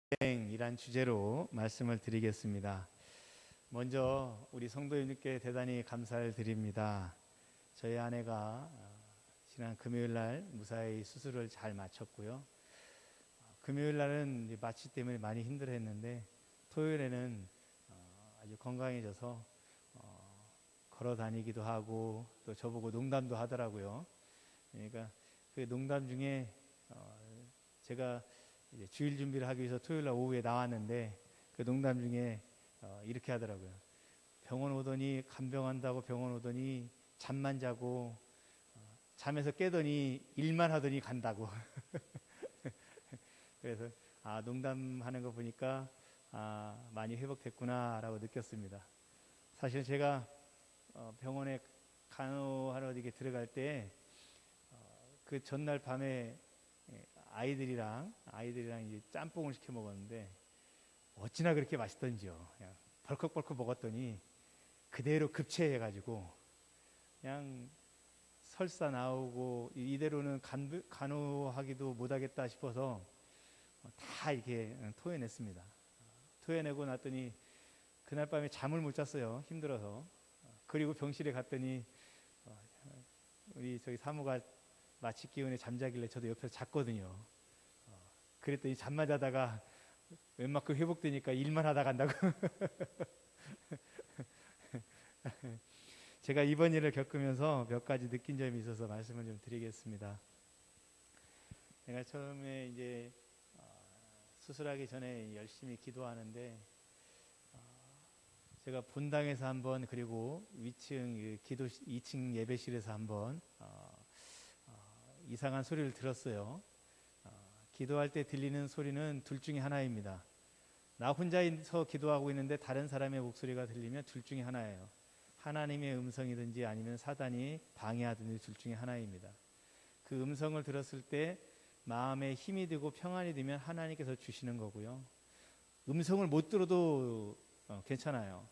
이란 주제로 말씀을 드리겠습니다. 먼저 우리 성도님께 대단히 감사를 드립니다. 저희 아내가 지난 금요일 날 무사히 수술을 잘 마쳤고요. 금요일 날은 마취 때문에 많이 힘들어했는데 토요일에는 아주 건강해져서 걸어 다니기도 하고 또 저보고 농담도 하더라고요. 그러니까 그 농담 중에 제가 이제 주일 준비를 하기 위해서 토요일 날 오후에 나왔는데 그 농담 중에 이렇게 하더라고요. 병원 오더니 간병한다고 병원 오더니 잠만 자고 잠에서 깨더니 일만 하더니 간다고. 그래서 농담하는 거 보니까 많이 회복됐구나라고 느꼈습니다. 사실 제가 병원에 간호하러 이렇게 들어갈 때 그 전날 밤에 아이들이랑 이제 짬뽕을 시켜 먹었는데 어찌나 그렇게 맛있던지요. 그냥 벌컥벌컥 먹었더니 그대로 급체해가지고 그냥 설사 나오고 이대로는 간호하기도 못하겠다 싶어서 다 이렇게 토해냈습니다. 토해내고 났더니 그날 밤에 잠을 못 잤어요. 힘들어서. 그리고 병실에 갔더니 우리 저기 사무가 마취 기운에 잠자길래 저도 옆에서 잤거든요. 그랬더니 잠만 자다가 웬만큼 회복되니까 일만 하다 간다고. 제가 이번 일을 겪으면서 몇 가지 느낀 점이 있어서 말씀을 좀 드리겠습니다. 제가 처음에 이제 수술하기 전에 열심히 기도하는데 제가 본당에서 한번 그리고 위층 기도 2층 예배실에서 한번 이상한 소리를 들었어요. 기도할 때 들리는 소리는 둘 중에 하나입니다. 나 혼자서 기도하고 있는데 다른 사람의 목소리가 들리면 둘 중에 하나예요. 하나님의 음성이든지 아니면 사단이 방해하든지 둘 중에 하나입니다. 그 음성을 들었을 때 마음에 힘이 들고 평안이 들면 하나님께서 주시는 거고요. 음성을 못 들어도 괜찮아요.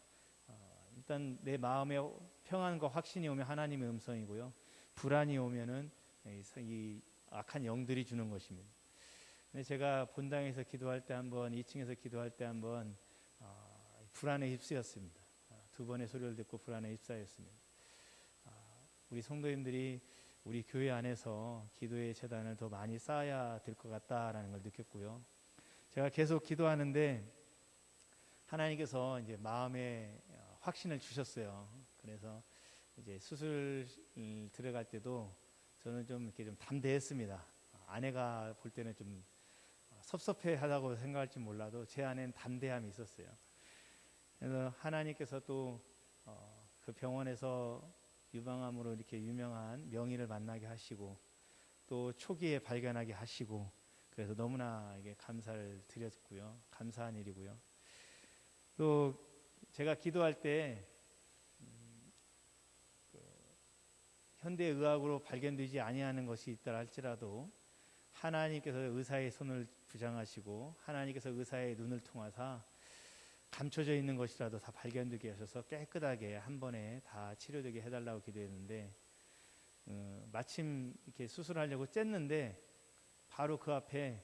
일단 내 마음에 평안과 확신이 오면 하나님의 음성이고요. 불안이 오면은 이 악한 영들이 주는 것입니다. 근데 제가 본당에서 기도할 때 한번 2층에서 기도할 때 한번 불안에 휩쓰였습니다. 두 번의 소리를 듣고 불안에 휩싸였습니다. 우리 성도님들이 우리 교회 안에서 기도의 재단을 더 많이 쌓아야 될 것 같다라는 걸 느꼈고요. 제가 계속 기도하는데 하나님께서 이제 마음에 확신을 주셨어요. 그래서 이제 수술 들어갈 때도 저는 좀 이렇게 좀 담대했습니다. 아내가 볼 때는 좀 섭섭해하다고 생각할지 몰라도 제 안에는 담대함이 있었어요. 그래서 하나님께서 또 그 병원에서 유방암으로 이렇게 유명한 명의를 만나게 하시고 또 초기에 발견하게 하시고 그래서 너무나 이게 감사를 드렸고요. 감사한 일이고요. 또 제가 기도할 때 현대의학으로 발견되지 아니하는 것이 있다 할지라도 하나님께서 의사의 손을 부장하시고 하나님께서 의사의 눈을 통하사 감춰져 있는 것이라도 다 발견되게 하셔서 깨끗하게 한 번에 다 치료되게 해달라고 기도했는데 마침 이렇게 수술하려고 쬐는데 바로 그 앞에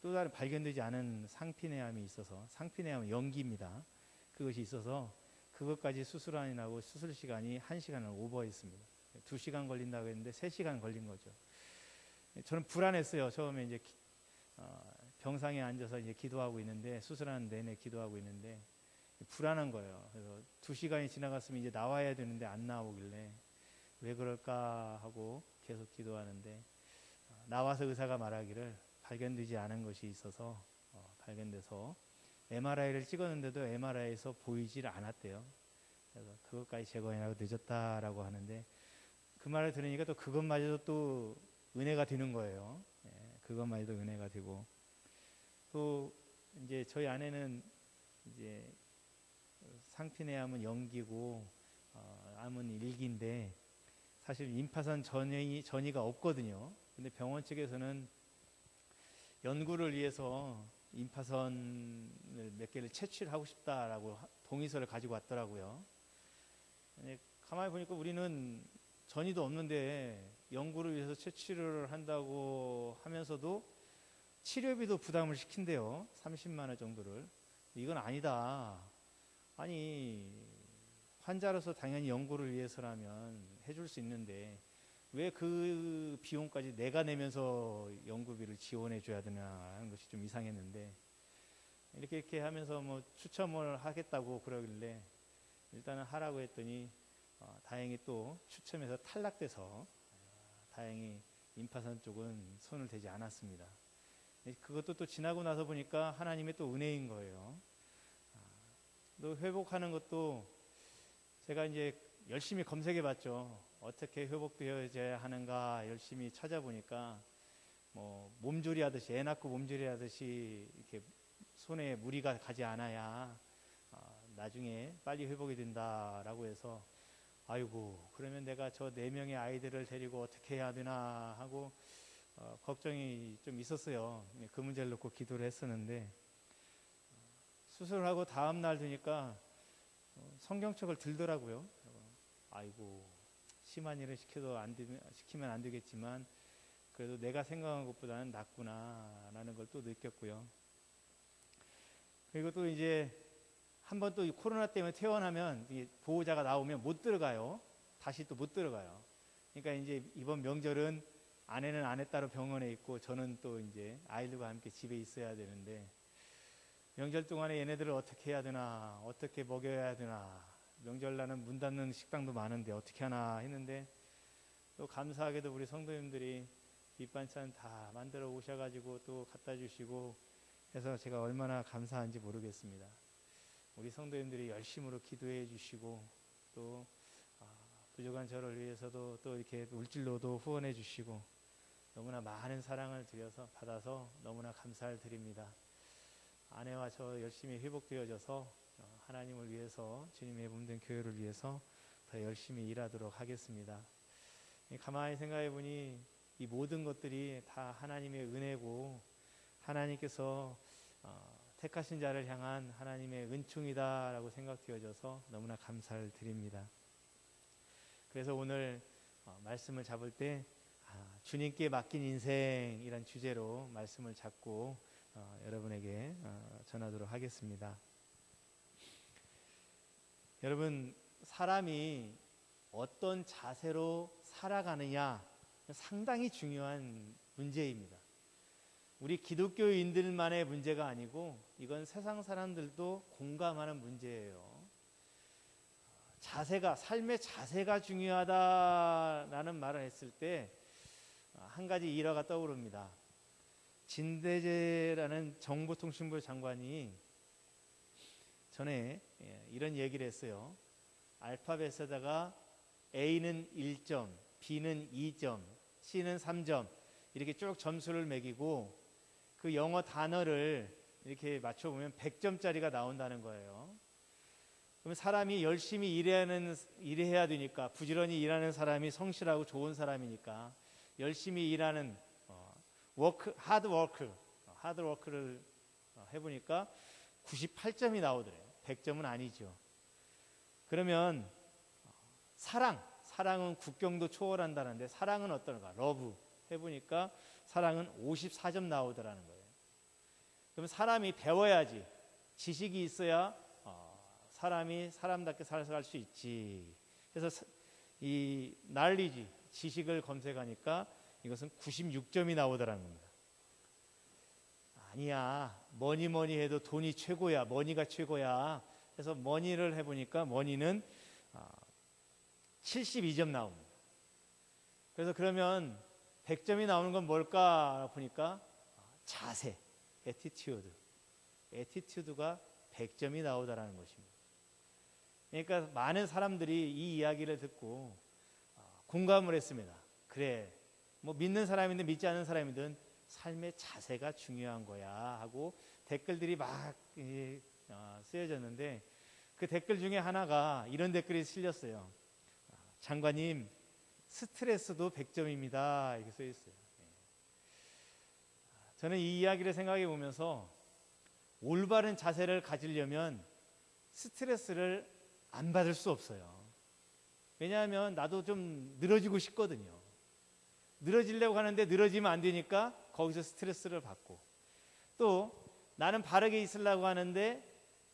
또 다른 발견되지 않은 상피내암이 있어서 상피내암은 연기입니다. 그것이 있어서 그것까지 수술하느라고 수술 시간이 1시간을 오버했습니다. 2시간 걸린다고 했는데 3시간 걸린 거죠. 저는 불안했어요. 처음에 이제 병상에 앉아서 이제 기도하고 있는데 수술하는 내내 기도하고 있는데 불안한 거예요. 그래서 2시간이 지나갔으면 이제 나와야 되는데 안 나오길래 왜 그럴까 하고 계속 기도하는데 나와서 의사가 말하기를 발견되지 않은 것이 있어서 발견돼서 MRI를 찍었는데도 MRI에서 보이질 않았대요. 그래서 그것까지 제거하느라고 늦었다라고 하는데 그 말을 들으니까 또 그것마저도 또 은혜가 되는 거예요. 그것마저도 은혜가 되고 또 이제 저희 아내는 이제 상피내암은 연기고 암은 일기인데 사실 임파선 전이가 없거든요. 근데 병원 측에서는 연구를 위해서 임파선을 몇 개를 채취를 하고 싶다라고 동의서를 가지고 왔더라고요. 가만히 보니까 우리는 전이도 없는데 연구를 위해서 채취를 한다고 하면서도 치료비도 부담을 시킨대요. 30만 원 정도를. 이건 아니다. 아니, 환자로서 당연히 연구를 위해서라면 해줄 수 있는데 왜 그 비용까지 내가 내면서 연구비를 지원해 줘야 되나 하는 것이 좀 이상했는데, 이렇게 하면서 뭐 추첨을 하겠다고 그러길래 일단은 하라고 했더니 다행히 또 추첨해서 탈락돼서 다행히 임파선 쪽은 손을 대지 않았습니다. 그것도 또 지나고 나서 보니까 하나님의 또 은혜인 거예요. 또 회복하는 것도 제가 이제 열심히 검색해 봤죠. 어떻게 회복되어야 하는가 열심히 찾아보니까 뭐 몸조리 하듯이, 애 낳고 몸조리 하듯이 이렇게 손에 무리가 가지 않아야 나중에 빨리 회복이 된다라고 해서, 아이고 그러면 내가 저 4명의 아이들을 데리고 어떻게 해야 되나 하고 걱정이 좀 있었어요. 그 문제를 놓고 기도를 했었는데, 수술하고 다음 날 되니까 성경책을 들더라고요. 아이고 심한 일을 시키면 안 되겠지만 그래도 내가 생각한 것보다는 낫구나라는 걸 또 느꼈고요. 그리고 또 이제 한번 또 코로나 때문에 퇴원하면 보호자가 나오면 못 들어가요. 다시 또 못 들어가요. 그러니까 이제 이번 명절은 아내는 아내 따로 병원에 있고 저는 또 이제 아이들과 함께 집에 있어야 되는데, 명절 동안에 얘네들을 어떻게 해야 되나, 어떻게 먹여야 되나, 명절날은 문 닫는 식당도 많은데 어떻게 하나 했는데, 또 감사하게도 우리 성도님들이 밑반찬 다 만들어 오셔가지고 또 갖다 주시고 해서 제가 얼마나 감사한지 모르겠습니다. 우리 성도님들이 열심으로 기도해 주시고 또 부족한 저를 위해서도 또 이렇게 물질로도 후원해 주시고 너무나 많은 사랑을 받아서 너무나 감사를 드립니다. 아내와 저 열심히 회복되어져서 하나님을 위해서, 주님의 몸된 교회를 위해서 더 열심히 일하도록 하겠습니다. 가만히 생각해 보니 이 모든 것들이 다 하나님의 은혜고 하나님께서 택하신 자를 향한 하나님의 은총이다라고 생각되어져서 너무나 감사를 드립니다. 그래서 오늘 말씀을 잡을 때 주님께 맡긴 인생이란 주제로 말씀을 잡고 여러분에게 전하도록 하겠습니다. 여러분, 사람이 어떤 자세로 살아가느냐 상당히 중요한 문제입니다. 우리 기독교인들만의 문제가 아니고 이건 세상 사람들도 공감하는 문제예요. 삶의 자세가 중요하다라는 말을 했을 때 한 가지 일화가 떠오릅니다. 진대재라는 정보통신부 장관이 전에 이런 얘기를 했어요. 알파벳에다가 A는 1점, B는 2점, C는 3점 이렇게 쭉 점수를 매기고 그 영어 단어를 이렇게 맞춰보면 100점짜리가 나온다는 거예요. 그러면 사람이 열심히 일해야 되니까, 부지런히 일하는 사람이 성실하고 좋은 사람이니까 열심히 일하는 하드워크를 해보니까 98점이 나오더래요. 100점은 아니죠. 그러면 사랑은 국경도 초월한다는데 사랑은 어떤가? 러브 해보니까 사랑은 54점 나오더라는 거예요. 그러면 사람이 배워야지, 지식이 있어야 사람이 사람답게 살아갈 수 있지. 그래서 이 knowledge, 지식을 검색하니까 이것은 96점이 나오더라는 겁니다. 아니야, 뭐니 해도 돈이 최고야, 머니가 최고야. 그래서 머니를 해보니까 머니는 72점 나옵니다. 그래서 그러면 100점이 나오는 건 뭘까 보니까 자세, 애티튜드가 100점이 나오더라는 것입니다. 그러니까 많은 사람들이 이 이야기를 듣고 공감을 했습니다. 그래, 뭐 믿는 사람이든 믿지 않는 사람이든 삶의 자세가 중요한 거야 하고 댓글들이 막 쓰여졌는데, 그 댓글 중에 하나가 이런 댓글이 실렸어요. 장관님, 스트레스도 100점입니다. 이렇게 써 있어요. 저는 이 이야기를 생각해 보면서 올바른 자세를 가지려면 스트레스를 안 받을 수 없어요. 왜냐하면 나도 좀 늘어지고 싶거든요. 늘어지려고 하는데 늘어지면 안 되니까 거기서 스트레스를 받고, 또 나는 바르게 있으려고 하는데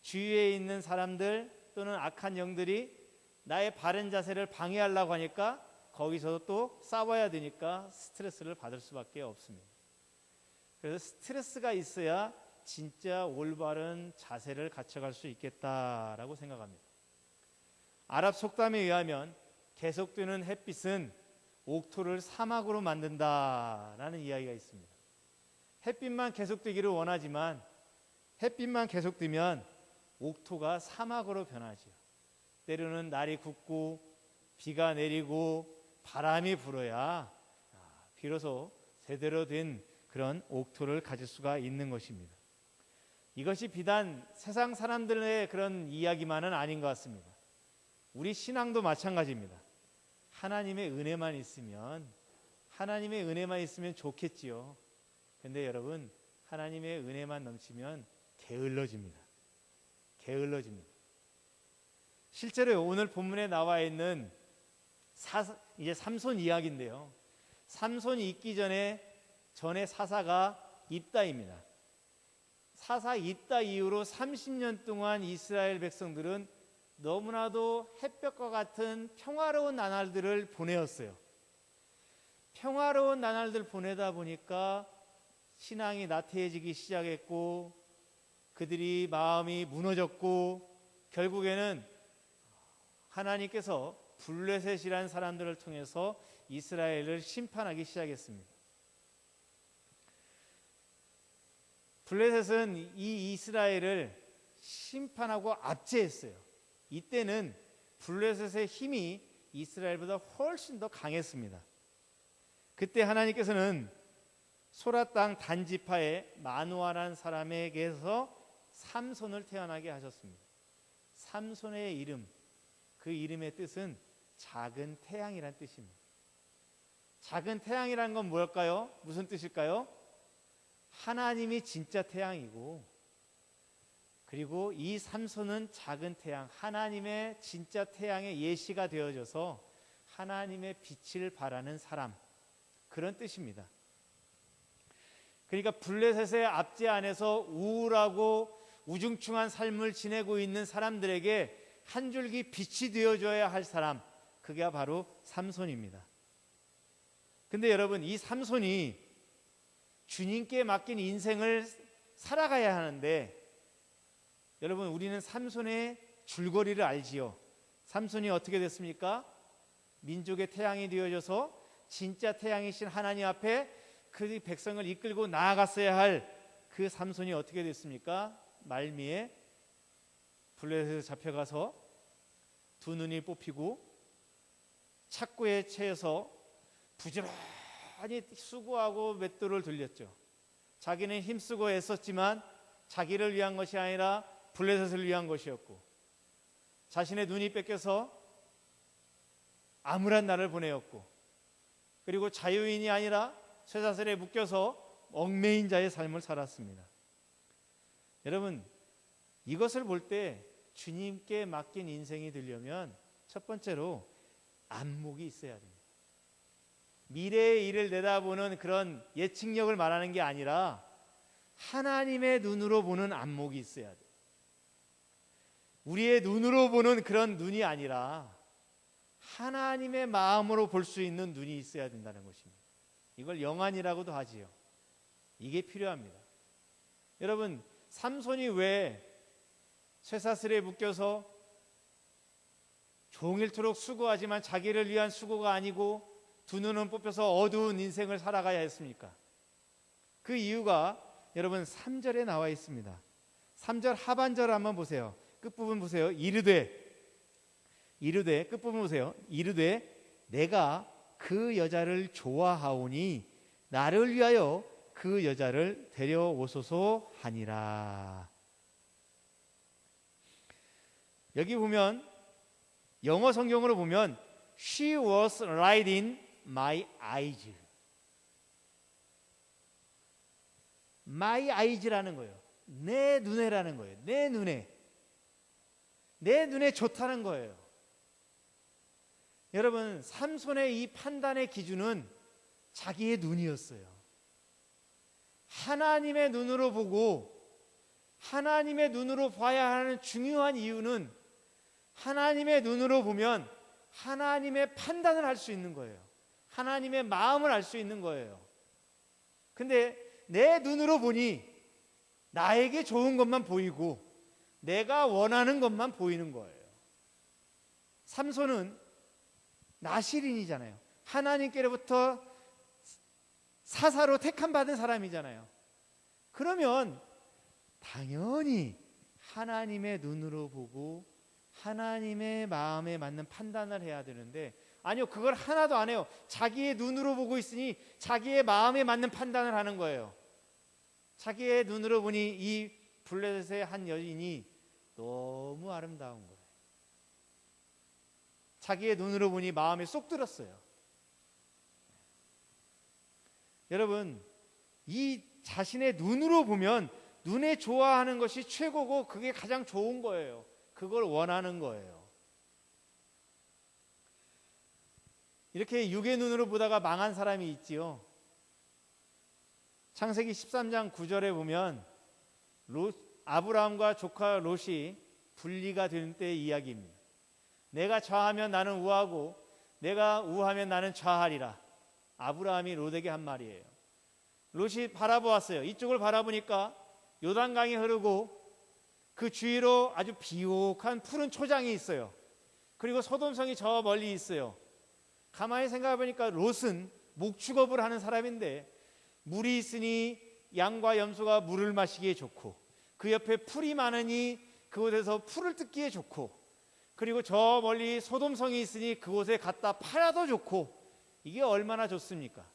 주위에 있는 사람들 또는 악한 영들이 나의 바른 자세를 방해하려고 하니까 거기서 또 싸워야 되니까 스트레스를 받을 수밖에 없습니다. 그래서 스트레스가 있어야 진짜 올바른 자세를 갖춰갈 수 있겠다라고 생각합니다. 아랍 속담에 의하면 계속되는 햇빛은 옥토를 사막으로 만든다라는 이야기가 있습니다. 햇빛만 계속되기를 원하지만 햇빛만 계속되면 옥토가 사막으로 변하죠. 때로는 날이 굽고 비가 내리고 바람이 불어야 비로소 제대로 된 그런 옥토를 가질 수가 있는 것입니다. 이것이 비단 세상 사람들의 그런 이야기만은 아닌 것 같습니다. 우리 신앙도 마찬가지입니다. 하나님의 은혜만 있으면 좋겠지요. 그런데 여러분, 하나님의 은혜만 넘치면 게을러집니다. 실제로 오늘 본문에 나와 있는 이제 삼손 이야기인데요. 삼손이 있기 전에 사사가 입다입니다. 사사 입다 이후로 30년 동안 이스라엘 백성들은 너무나도 햇볕과 같은 평화로운 나날들을 보내었어요. 평화로운 나날들 보내다 보니까 신앙이 나태해지기 시작했고 그들이 마음이 무너졌고 결국에는 하나님께서 블레셋이라는 사람들을 통해서 이스라엘을 심판하기 시작했습니다. 블레셋은 이 이스라엘을 심판하고 압제했어요. 이때는 블레셋의 힘이 이스라엘보다 훨씬 더 강했습니다. 그때 하나님께서는 소라 땅 단지파의 마누아라는 사람에게서 삼손을 태어나게 하셨습니다. 삼손의 이름, 그 이름의 뜻은 작은 태양이란 뜻입니다. 작은 태양이란 건 뭘까요? 무슨 뜻일까요? 하나님이 진짜 태양이고 그리고 이 삼손은 작은 태양, 하나님의 진짜 태양의 예시가 되어져서 하나님의 빛을 발하는 사람, 그런 뜻입니다. 그러니까 블레셋의 압제 안에서 우울하고 우중충한 삶을 지내고 있는 사람들에게 한 줄기 빛이 되어줘야 할 사람, 그게 바로 삼손입니다. 근데 여러분, 이 삼손이 주님께 맡긴 인생을 살아가야 하는데, 여러분, 우리는 삼손의 줄거리를 알지요. 삼손이 어떻게 됐습니까? 민족의 태양이 되어져서 진짜 태양이신 하나님 앞에 그 백성을 이끌고 나아갔어야 할 그 삼손이 어떻게 됐습니까? 말미에 블레셋에 잡혀가서 두 눈이 뽑히고 착고에 채여서 부지런히 수고하고 맷돌을 들렸죠. 자기는 힘쓰고 애썼지만 자기를 위한 것이 아니라 블레셋을 위한 것이었고, 자신의 눈이 뺏겨서 암울한 날을 보내었고, 그리고 자유인이 아니라 쇠사슬에 묶여서 얽매인 자의 삶을 살았습니다. 여러분, 이것을 볼 때 주님께 맡긴 인생이 되려면 첫 번째로 안목이 있어야 됩니다. 미래의 일을 내다보는 그런 예측력을 말하는 게 아니라 하나님의 눈으로 보는 안목이 있어야 돼요. 우리의 눈으로 보는 그런 눈이 아니라 하나님의 마음으로 볼 수 있는 눈이 있어야 된다는 것입니다. 이걸 영안이라고도 하지요. 이게 필요합니다. 여러분, 삼손이 왜 쇠사슬에 묶여서 종일토록 수고하지만 자기를 위한 수고가 아니고 두 눈은 뽑혀서 어두운 인생을 살아가야 했습니까? 그 이유가 여러분 3절에 나와 있습니다. 3절 하반절 한번 보세요. 끝부분 보세요. 이르되 끝부분 보세요. 이르되 내가 그 여자를 좋아하오니 나를 위하여 그 여자를 데려오소서 하니라. 여기 보면 영어 성경으로 보면 She was right in my eyes. My eyes라는 거예요. 내 눈에라는 거예요. 내 눈에 좋다는 거예요. 여러분, 삼손의 이 판단의 기준은 자기의 눈이었어요. 하나님의 눈으로 보고 하나님의 눈으로 봐야 하는 중요한 이유는 하나님의 눈으로 보면 하나님의 판단을 할 수 있는 거예요. 하나님의 마음을 알 수 있는 거예요. 근데 내 눈으로 보니 나에게 좋은 것만 보이고 내가 원하는 것만 보이는 거예요. 삼손은 나실인이잖아요. 하나님께로부터 사사로 택함 받은 사람이잖아요. 그러면 당연히 하나님의 눈으로 보고 하나님의 마음에 맞는 판단을 해야 되는데, 아니요, 그걸 하나도 안 해요. 자기의 눈으로 보고 있으니 자기의 마음에 맞는 판단을 하는 거예요. 자기의 눈으로 보니 이 블레셋의 한 여인이 너무 아름다운 거예요. 자기의 눈으로 보니 마음에 쏙 들었어요. 여러분, 이 자신의 눈으로 보면 눈에 좋아하는 것이 최고고 그게 가장 좋은 거예요. 그걸 원하는 거예요. 이렇게 육의 눈으로 보다가 망한 사람이 있지요. 창세기 13장 9절에 보면 아브라함과 조카 롯이 분리가 되는 때의 이야기입니다. 내가 좌하면 나는 우하고 내가 우하면 나는 좌하리라. 아브라함이 롯에게 한 말이에요. 롯이 바라보았어요. 이쪽을 바라보니까 요단강이 흐르고 그 주위로 아주 비옥한 푸른 초장이 있어요. 그리고 소돔성이 저 멀리 있어요. 가만히 생각해 보니까 롯은 목축업을 하는 사람인데 물이 있으니 양과 염소가 물을 마시기에 좋고 그 옆에 풀이 많으니 그곳에서 풀을 뜯기에 좋고 그리고 저 멀리 소돔성이 있으니 그곳에 갖다 팔아도 좋고 이게 얼마나 좋습니까?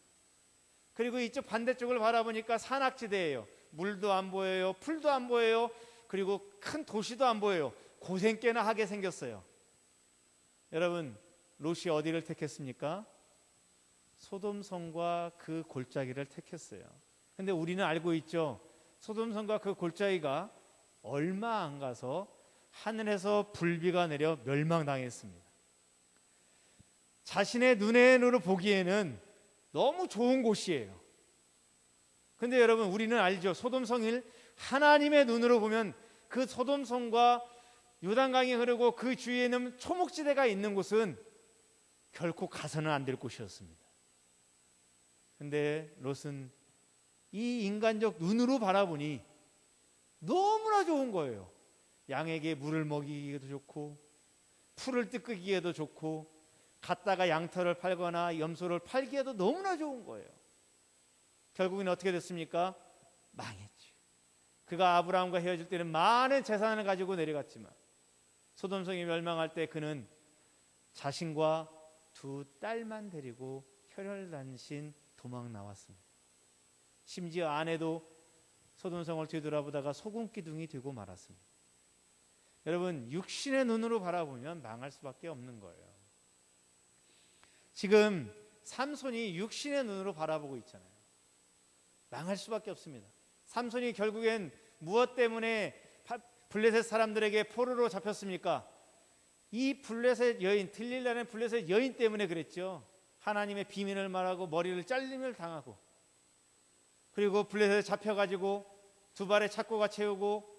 그리고 이쪽 반대쪽을 바라보니까 산악지대예요. 물도 안 보여요. 풀도 안 보여요. 그리고 큰 도시도 안 보여요. 고생 꽤나 하게 생겼어요. 여러분, 롯이 어디를 택했습니까? 소돔성과 그 골짜기를 택했어요. 근데 우리는 알고 있죠. 소돔성과 그 골짜기가 얼마 안 가서 하늘에서 불비가 내려 멸망당했습니다. 자신의 눈으로 보기에는 너무 좋은 곳이에요. 근데 여러분, 우리는 알죠. 소돔성을 하나님의 눈으로 보면 그 소돔성과 요단강이 흐르고 그 주위에는 초목지대가 있는 곳은 결코 가서는 안 될 곳이었습니다. 근데 롯은 이 인간적 눈으로 바라보니 너무나 좋은 거예요. 양에게 물을 먹이기에도 좋고 풀을 뜯기기에도 좋고 갔다가 양털을 팔거나 염소를 팔기에도 너무나 좋은 거예요. 결국엔 어떻게 됐습니까? 망했죠. 그가 아브라함과 헤어질 때는 많은 재산을 가지고 내려갔지만 소돔성이 멸망할 때 그는 자신과 두 딸만 데리고 혈혈단신 도망 나왔습니다. 심지어 아내도 소돔성을 뒤돌아보다가 소금기둥이 되고 말았습니다. 여러분, 육신의 눈으로 바라보면 망할 수밖에 없는 거예요. 지금 삼손이 육신의 눈으로 바라보고 있잖아요. 망할 수밖에 없습니다. 삼손이 결국엔 무엇 때문에 블레셋 사람들에게 포로로 잡혔습니까? 이 블레셋 여인, 들릴라는 블레셋 여인 때문에 그랬죠. 하나님의 비밀을 말하고 머리를 잘림을 당하고 그리고 블레셋에 잡혀가지고 두 발에 착고가 채우고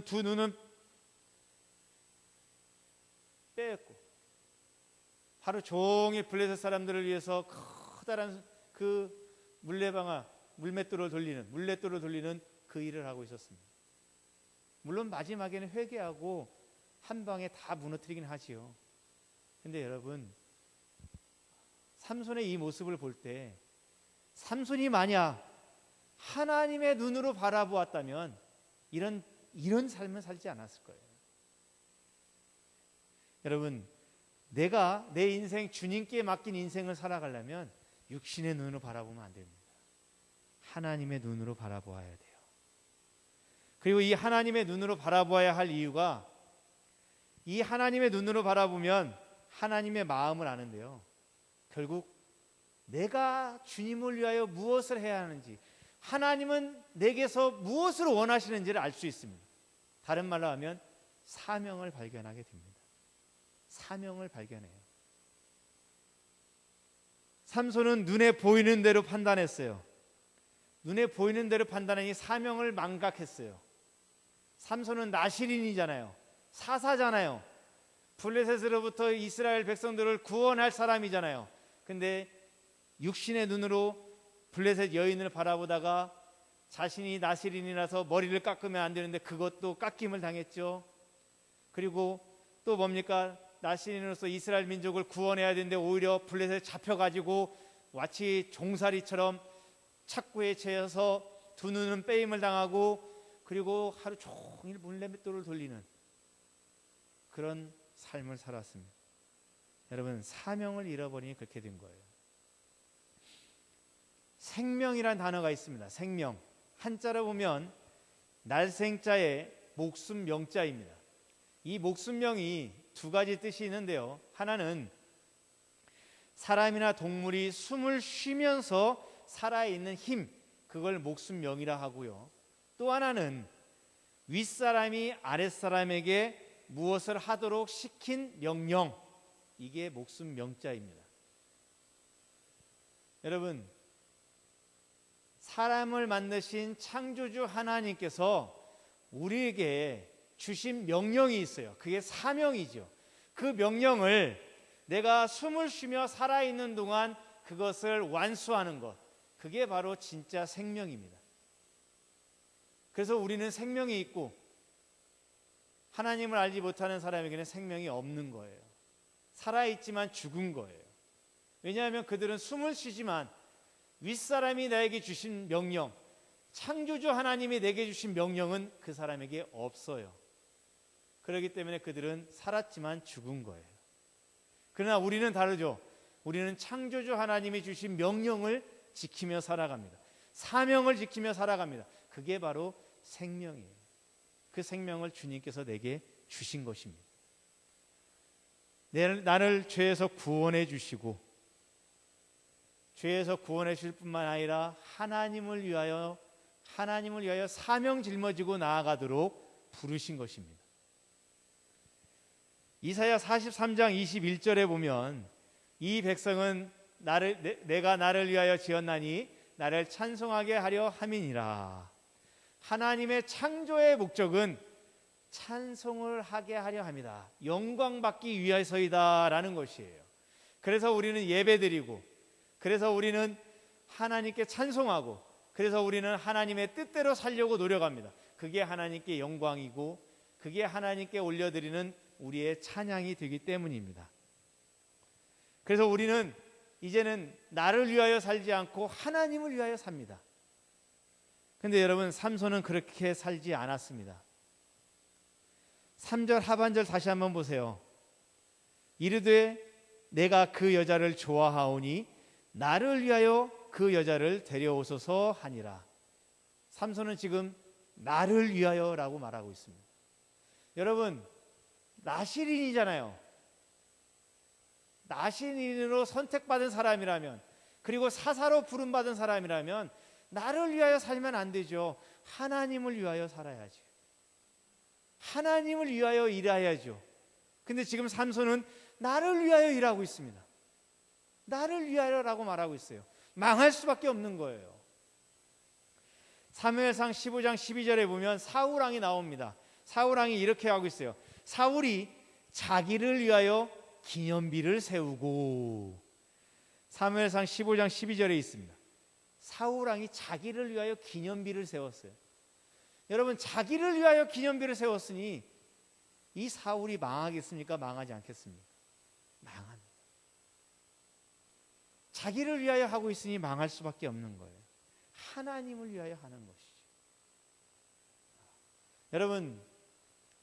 두 눈은 빼었고 하루 종일 블레셋 사람들을 위해서 커다란 그 물맷돌을 돌리는 그 일을 하고 있었습니다. 물론 마지막에는 회개하고 한 방에 다 무너뜨리긴 하지요. 근데 여러분, 삼손의 이 모습을 볼 때 삼손이 만약 하나님의 눈으로 바라보았다면 이런 삶을 살지 않았을 거예요. 여러분, 내가 내 인생 주님께 맡긴 인생을 살아가려면 육신의 눈으로 바라보면 안 됩니다. 하나님의 눈으로 바라보아야 돼요. 그리고 이 하나님의 눈으로 바라보아야 할 이유가 이 하나님의 눈으로 바라보면 하나님의 마음을 아는데요. 결국 내가 주님을 위하여 무엇을 해야 하는지, 하나님은 내게서 무엇을 원하시는지를 알 수 있습니다. 다른 말로 하면 사명을 발견하게 됩니다. 사명을 발견해요. 삼손은 눈에 보이는 대로 판단했어요. 눈에 보이는 대로 판단하니 사명을 망각했어요. 삼손은 나실인이잖아요. 사사잖아요. 블레셋으로부터 이스라엘 백성들을 구원할 사람이잖아요. 근데 육신의 눈으로 블레셋 여인을 바라보다가 자신이 나실인이라서 머리를 깎으면 안 되는데 그것도 깎임을 당했죠. 그리고 또 뭡니까? 나실인으로서 이스라엘 민족을 구원해야 되는데 오히려 블레셋에 잡혀가지고 마치 종살이처럼 착고에 채여서 두 눈은 빼임을 당하고 그리고 하루 종일 물레맷돌을 돌리는 그런 삶을 살았습니다. 여러분, 사명을 잃어버리니 그렇게 된 거예요. 생명이란 단어가 있습니다. 생명. 한자로 보면 날생자에 목숨 명자입니다. 이 목숨명이 두 가지 뜻이 있는데요. 하나는 사람이나 동물이 숨을 쉬면서 살아있는 힘, 그걸 목숨명이라 하고요. 또 하나는 윗사람이 아랫사람에게 무엇을 하도록 시킨 명령, 이게 목숨명자입니다. 여러분, 사람을 만드신 창조주 하나님께서 우리에게 주신 명령이 있어요. 그게 사명이죠. 그 명령을 내가 숨을 쉬며 살아있는 동안 그것을 완수하는 것, 그게 바로 진짜 생명입니다. 그래서 우리는 생명이 있고 하나님을 알지 못하는 사람에게는 생명이 없는 거예요. 살아있지만 죽은 거예요. 왜냐하면 그들은 숨을 쉬지만 윗사람이 나에게 주신 명령, 창조주 하나님이 내게 주신 명령은 그 사람에게 없어요. 그렇기 때문에 그들은 살았지만 죽은 거예요. 그러나 우리는 다르죠. 우리는 창조주 하나님이 주신 명령을 지키며 살아갑니다. 사명을 지키며 살아갑니다. 그게 바로 생명이에요. 그 생명을 주님께서 내게 주신 것입니다. 나를 죄에서 구원해 주시고 죄에서 구원해 주실 뿐만 아니라 하나님을 위하여 사명 짊어지고 나아가도록 부르신 것입니다. 이사야 43장 21절에 보면 이 백성은 내가 나를 위하여 지었나니 나를 찬송하게 하려 함이니라. 하나님의 창조의 목적은 찬송을 하게 하려 합니다. 영광받기 위해서이다 라는 것이에요. 그래서 우리는 예배드리고, 그래서 우리는 하나님께 찬송하고, 그래서 우리는 하나님의 뜻대로 살려고 노력합니다. 그게 하나님께 영광이고 그게 하나님께 올려드리는 우리의 찬양이 되기 때문입니다. 그래서 우리는 이제는 나를 위하여 살지 않고 하나님을 위하여 삽니다. 근데 여러분, 삼손은 그렇게 살지 않았습니다. 3절 하반절 다시 한번 보세요. 이르되 내가 그 여자를 좋아하오니 나를 위하여 그 여자를 데려오소서 하니라. 삼손은 지금 나를 위하여라고 말하고 있습니다. 여러분, 나실인이잖아요. 나실인으로 선택받은 사람이라면, 그리고 사사로 부름받은 사람이라면 나를 위하여 살면 안 되죠. 하나님을 위하여 살아야죠. 하나님을 위하여 일해야죠. 근데 지금 삼손은 나를 위하여 일하고 있습니다. 나를 위하여라고 말하고 있어요. 망할 수밖에 없는 거예요. 사무엘상 15장 12절에 보면 사울왕이 나옵니다. 사울왕이 이렇게 하고 있어요. 사울이 자기를 위하여 기념비를 세우고, 사무엘상 15장 12절에 있습니다. 사울왕이 자기를 위하여 기념비를 세웠어요. 여러분, 자기를 위하여 기념비를 세웠으니 이 사울이 망하겠습니까? 망하지 않겠습니까? 망합니다. 자기를 위하여 하고 있으니 망할 수밖에 없는 거예요. 하나님을 위하여 하는 것이죠. 여러분,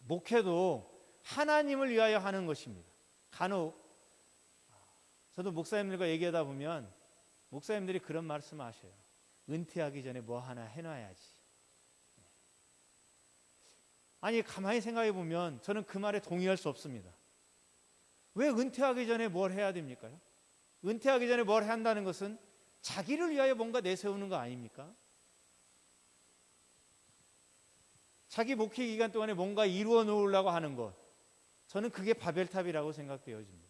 목회도 하나님을 위하여 하는 것입니다. 간혹 저도 목사님들과 얘기하다 보면 목사님들이 그런 말씀 하셔요. 은퇴하기 전에 뭐 하나 해놔야지. 아니, 가만히 생각해 보면 저는 그 말에 동의할 수 없습니다. 왜 은퇴하기 전에 뭘 해야 됩니까? 은퇴하기 전에 뭘 해야 한다는 것은 자기를 위하여 뭔가 내세우는 거 아닙니까? 자기 목회 기간 동안에 뭔가 이루어 놓으려고 하는 것, 저는 그게 바벨탑이라고 생각되어집니다.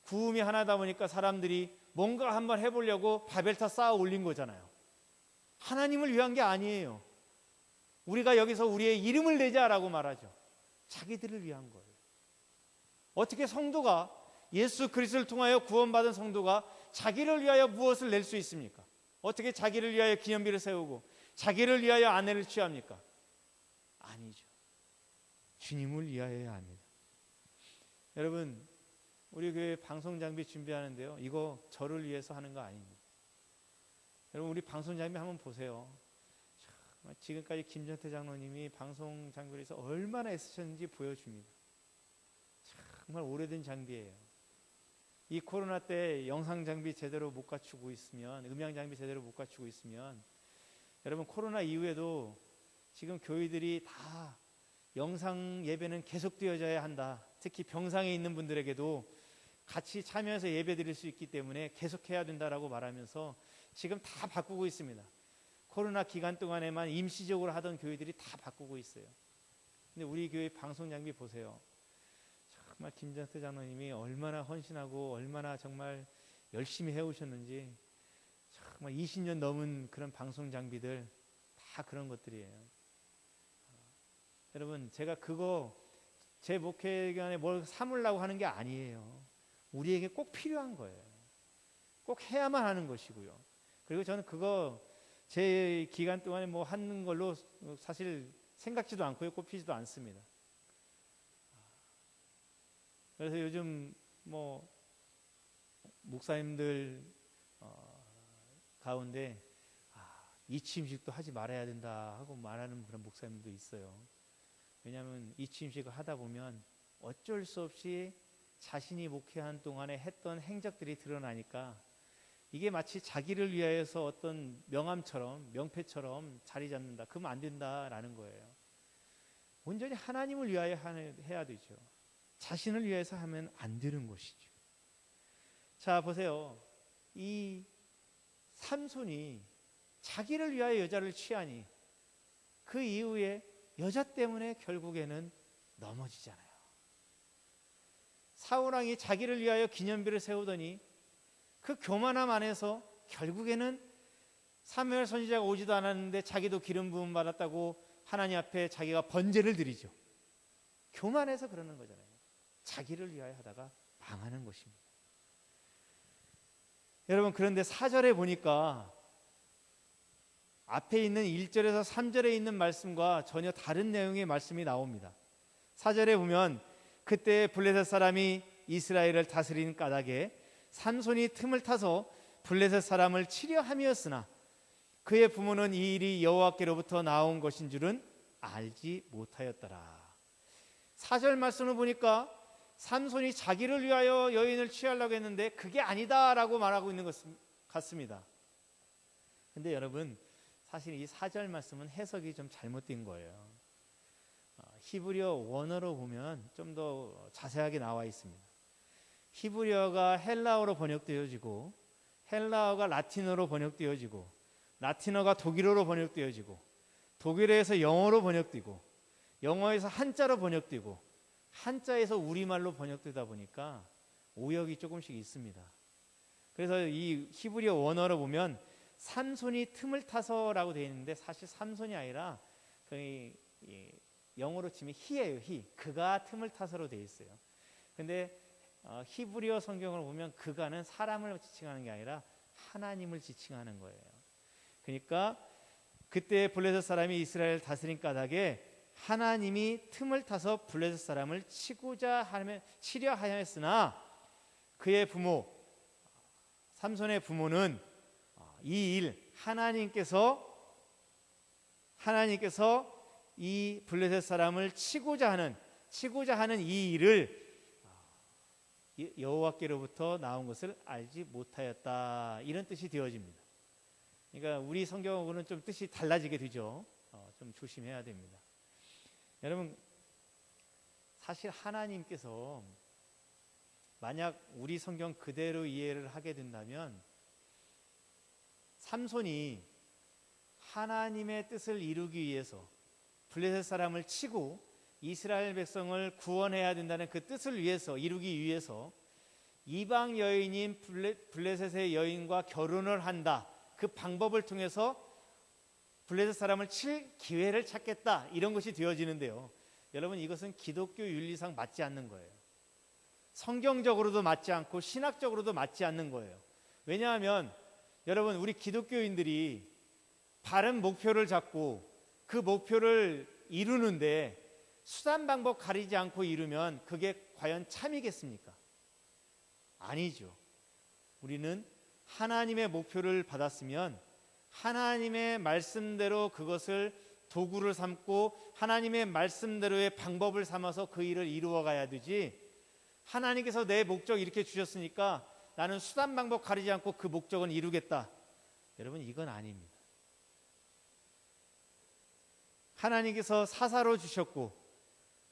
구음이 하나다 보니까 사람들이 뭔가 한번 해보려고 바벨탑 쌓아 올린 거잖아요. 하나님을 위한 게 아니에요. 우리가 여기서 우리의 이름을 내자라고 말하죠. 자기들을 위한 거예요. 어떻게 성도가, 예수 그리스도를 통하여 구원받은 성도가 자기를 위하여 무엇을 낼 수 있습니까? 어떻게 자기를 위하여 기념비를 세우고 자기를 위하여 아내를 취합니까? 아니죠. 주님을 위하여야 합니다. 여러분, 우리 교회 방송 장비 준비하는데요, 이거 저를 위해서 하는 거 아닙니다. 여러분, 우리 방송 장비 한번 보세요. 지금까지 김정태 장로님이 방송 장비를 위해서 얼마나 애쓰셨는지 보여줍니다. 정말 오래된 장비예요. 이 코로나 때 영상 장비 제대로 못 갖추고 있으면, 음향 장비 제대로 못 갖추고 있으면, 여러분, 코로나 이후에도 지금 교회들이 다 영상 예배는 계속 되어져야 한다. 특히 병상에 있는 분들에게도 같이 참여해서 예배 드릴 수 있기 때문에 계속해야 된다라고 말하면서 지금 다 바꾸고 있습니다. 코로나 기간 동안에만 임시적으로 하던 교회들이 다 바꾸고 있어요. 근데 우리 교회 방송 장비 보세요. 정말 김정태 장로님이 얼마나 헌신하고 얼마나 정말 열심히 해오셨는지, 정말 20년 넘은 그런 방송 장비들 다 그런 것들이에요. 여러분, 제가 그거 제 목회 기간에 뭘 삼으려고 하는 게 아니에요. 우리에게 꼭 필요한 거예요. 꼭 해야만 하는 것이고요. 그리고 저는 그거 제 기간 동안에 뭐 하는 걸로 사실 생각지도 않고요, 꼽히지도 않습니다. 그래서 요즘 뭐 목사님들 가운데 이취임식도 하지 말아야 된다 하고 말하는 그런 목사님도 있어요. 왜냐하면 이취임식을 하다 보면 어쩔 수 없이 자신이 목회한 동안에 했던 행적들이 드러나니까 이게 마치 자기를 위하여서 어떤 명함처럼, 명패처럼 자리 잡는다. 그러면 안 된다라는 거예요. 온전히 하나님을 위하여 해야 되죠. 자신을 위해서 하면 안 되는 것이죠. 자, 보세요. 이 삼손이 자기를 위하여 여자를 취하니 그 이후에 여자 때문에 결국에는 넘어지잖아요. 사울왕이 자기를 위하여 기념비를 세우더니 그 교만함 안에서 결국에는 사무엘 선지자가 오지도 않았는데 자기도 기름 부음 받았다고 하나님 앞에 자기가 번제를 드리죠. 교만해서 그러는 거잖아요. 자기를 위하여 하다가 망하는 것입니다. 여러분, 그런데 4절에 보니까 앞에 있는 1절에서 3절에 있는 말씀과 전혀 다른 내용의 말씀이 나옵니다. 4절에 보면 그때 블레셋 사람이 이스라엘을 다스리는 까닭에 삼손이 틈을 타서 블레셋 사람을 치려 함이었으나 그의 부모는 이 일이 여호와께로부터 나온 것인 줄은 알지 못하였더라. 4절 말씀을 보니까 삼손이 자기를 위하여 여인을 취하려고 했는데 그게 아니다라고 말하고 있는 것 같습니다. 근데 여러분, 사실 이 4절 말씀은 해석이 좀 잘못된 거예요. 히브리어 원어로 보면 좀 더 자세하게 나와 있습니다. 히브리어가 헬라어로 번역되어지고, 헬라어가 라틴어로 번역되어지고, 라틴어가 독일어로 번역되어지고, 독일어에서 영어로 번역되고, 영어에서 한자로 번역되고, 한자에서 우리말로 번역되다 보니까 오역이 조금씩 있습니다. 그래서 이 히브리어 원어로 보면 삼손이 틈을 타서라고 되어 있는데 사실 삼손이 아니라 영어로 치면 히예요. 히. 그가 틈을 타서로 되어 있어요. 근데 히브리어 성경을 보면 그가는 사람을 지칭하는 게 아니라 하나님을 지칭하는 거예요. 그러니까 그때 블레셋 사람이 이스라엘 다스린 까닭에 하나님이 틈을 타서 블레셋 사람을 치려 하였으나 그의 부모 삼손의 부모는 이 일 하나님께서 이 블레셋 사람을 치고자 하는 이 일을 여호와께로부터 나온 것을 알지 못하였다, 이런 뜻이 되어집니다. 그러니까 우리 성경하고는 좀 뜻이 달라지게 되죠. 좀 조심해야 됩니다. 여러분, 사실 하나님께서 만약 우리 성경 그대로 이해를 하게 된다면 삼손이 하나님의 뜻을 이루기 위해서 블레셋 사람을 치고 이스라엘 백성을 구원해야 된다는 그 뜻을 이루기 위해서 이방 여인인 블레셋의 여인과 결혼을 한다, 그 방법을 통해서 블레셋 사람을 칠 기회를 찾겠다, 이런 것이 되어지는데요. 여러분, 이것은 기독교 윤리상 맞지 않는 거예요. 성경적으로도 맞지 않고 신학적으로도 맞지 않는 거예요. 왜냐하면 여러분, 우리 기독교인들이 바른 목표를 잡고 그 목표를 이루는데 수단 방법 가리지 않고 이루면 그게 과연 참이겠습니까? 아니죠. 우리는 하나님의 목표를 받았으면 하나님의 말씀대로 그것을 도구를 삼고 하나님의 말씀대로의 방법을 삼아서 그 일을 이루어 가야 되지, 하나님께서 내 목적 이렇게 주셨으니까 나는 수단 방법 가리지 않고 그 목적은 이루겠다. 여러분, 이건 아닙니다. 하나님께서 사사로 주셨고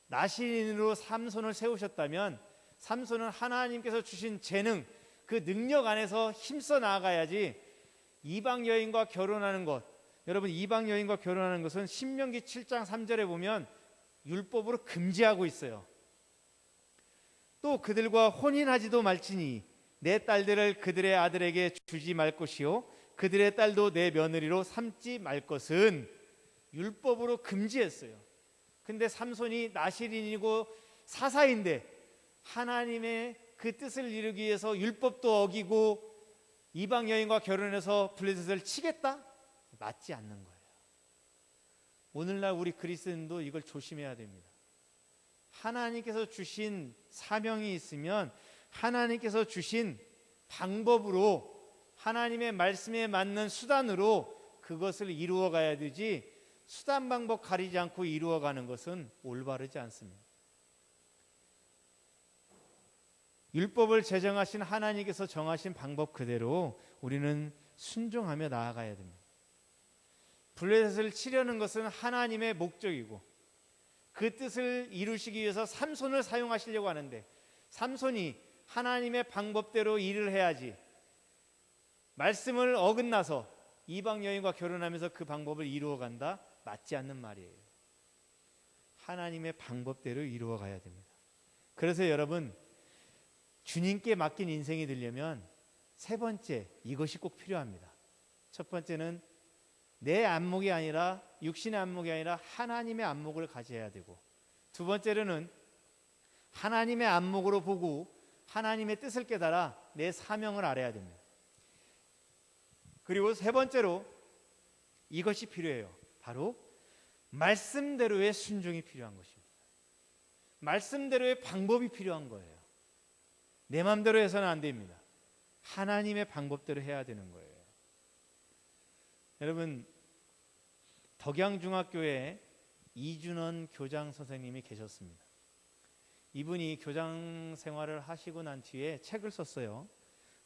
나시린으로 삼손을 세우셨다면 삼손은 하나님께서 주신 재능, 그 능력 안에서 힘써 나아가야지, 이방 여인과 결혼하는 것, 여러분, 이방 여인과 결혼하는 것은 신명기 7장 3절에 보면 율법으로 금지하고 있어요. 또 그들과 혼인하지도 말지니 내 딸들을 그들의 아들에게 주지 말 것이요 그들의 딸도 내 며느리로 삼지 말 것은 율법으로 금지했어요. 근데 삼손이 나시린이고 사사인데 하나님의 그 뜻을 이루기 위해서 율법도 어기고 이방 여인과 결혼해서 블레셋을 치겠다? 맞지 않는 거예요. 오늘날 우리 그리스도인도 이걸 조심해야 됩니다. 하나님께서 주신 사명이 있으면 하나님께서 주신 방법으로, 하나님의 말씀에 맞는 수단으로 그것을 이루어 가야 되지, 수단 방법 가리지 않고 이루어 가는 것은 올바르지 않습니다. 율법을 제정하신 하나님께서 정하신 방법 그대로 우리는 순종하며 나아가야 됩니다. 블레셋을 치려는 것은 하나님의 목적이고 그 뜻을 이루시기 위해서 삼손을 사용하시려고 하는데, 삼손이 하나님의 방법대로 일을 해야지 말씀을 어긋나서 이방 여인과 결혼하면서 그 방법을 이루어 간다? 맞지 않는 말이에요. 하나님의 방법대로 이루어 가야 됩니다. 그래서 여러분, 주님께 맡긴 인생이 되려면 세 번째, 이것이 꼭 필요합니다. 첫 번째는 내 안목이 아니라, 육신의 안목이 아니라 하나님의 안목을 가져야 되고, 두 번째로는 하나님의 안목으로 보고 하나님의 뜻을 깨달아 내 사명을 알아야 됩니다. 그리고 세 번째로 이것이 필요해요. 바로 말씀대로의 순종이 필요한 것입니다. 말씀대로의 방법이 필요한 거예요. 내 마음대로 해서는 안 됩니다. 하나님의 방법대로 해야 되는 거예요. 여러분, 덕양중학교에 이준원 교장 선생님이 계셨습니다. 이분이 교장 생활을 하시고 난 뒤에 책을 썼어요.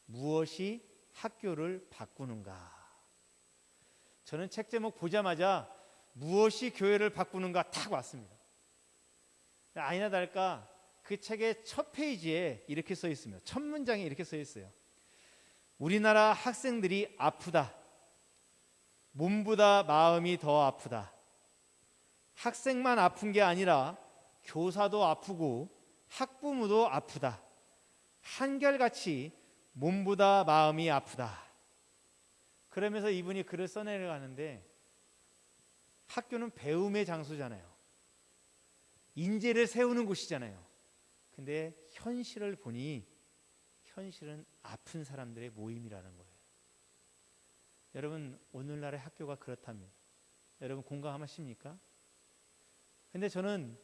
무엇이 학교를 바꾸는가. 저는 책 제목 보자마자 무엇이 교회를 바꾸는가 탁 왔습니다. 아니나 다를까 그 책의 첫 페이지에 이렇게 써 있으며, 첫 문장에 이렇게 써 있어요. 우리나라 학생들이 아프다. 몸보다 마음이 더 아프다. 학생만 아픈 게 아니라 교사도 아프고 학부모도 아프다. 한결같이 몸보다 마음이 아프다. 그러면서 이분이 글을 써내려가는데, 학교는 배움의 장소잖아요. 인재를 세우는 곳이잖아요. 근데 현실을 보니 현실은 아픈 사람들의 모임이라는 거예요. 여러분, 오늘날의 학교가 그렇답니다. 여러분 공감하십니까? 근데 저는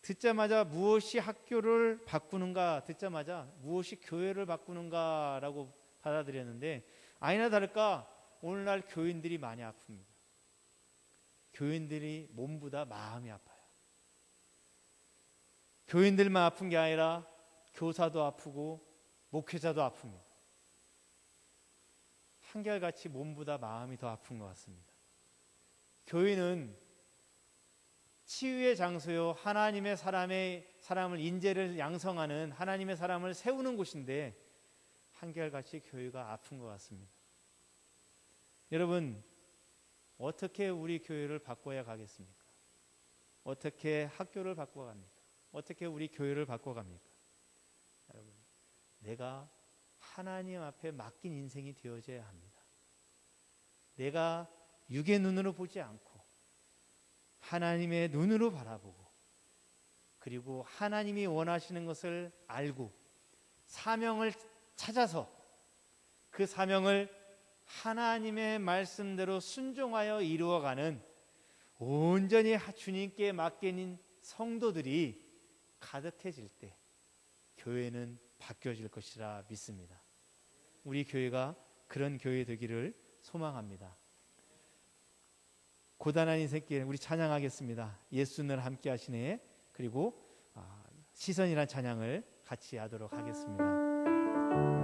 듣자마자 무엇이 학교를 바꾸는가, 듣자마자 무엇이 교회를 바꾸는가라고 받아들였는데, 아니나 다를까 오늘날 교인들이 많이 아픕니다. 교인들이 몸보다 마음이 아파요. 교인들만 아픈 게 아니라 교사도 아프고 목회자도 아픕니다. 한결같이 몸보다 마음이 더 아픈 것 같습니다. 교회는 치유의 장소요, 하나님의 사람을, 인재를 양성하는 하나님의 사람을 세우는 곳인데 한결같이 교회가 아픈 것 같습니다. 여러분, 어떻게 우리 교회를 바꿔야 가겠습니까? 어떻게 학교를 바꿔갑니까? 어떻게 우리 교회를 바꿔갑니까? 여러분, 내가 하나님 앞에 맡긴 인생이 되어져야 합니다. 내가 육의 눈으로 보지 않고 하나님의 눈으로 바라보고, 그리고 하나님이 원하시는 것을 알고 사명을 찾아서 그 사명을 하나님의 말씀대로 순종하여 이루어가는 온전히 주님께 맡겨진 성도들이 가득해질 때 교회는 바뀌어질 것이라 믿습니다. 우리 교회가 그런 교회 되기를 소망합니다. 고단한 인생길 우리 찬양하겠습니다. 예수는 함께 하시네. 그리고 시선이란 찬양을 같이 하도록 하겠습니다.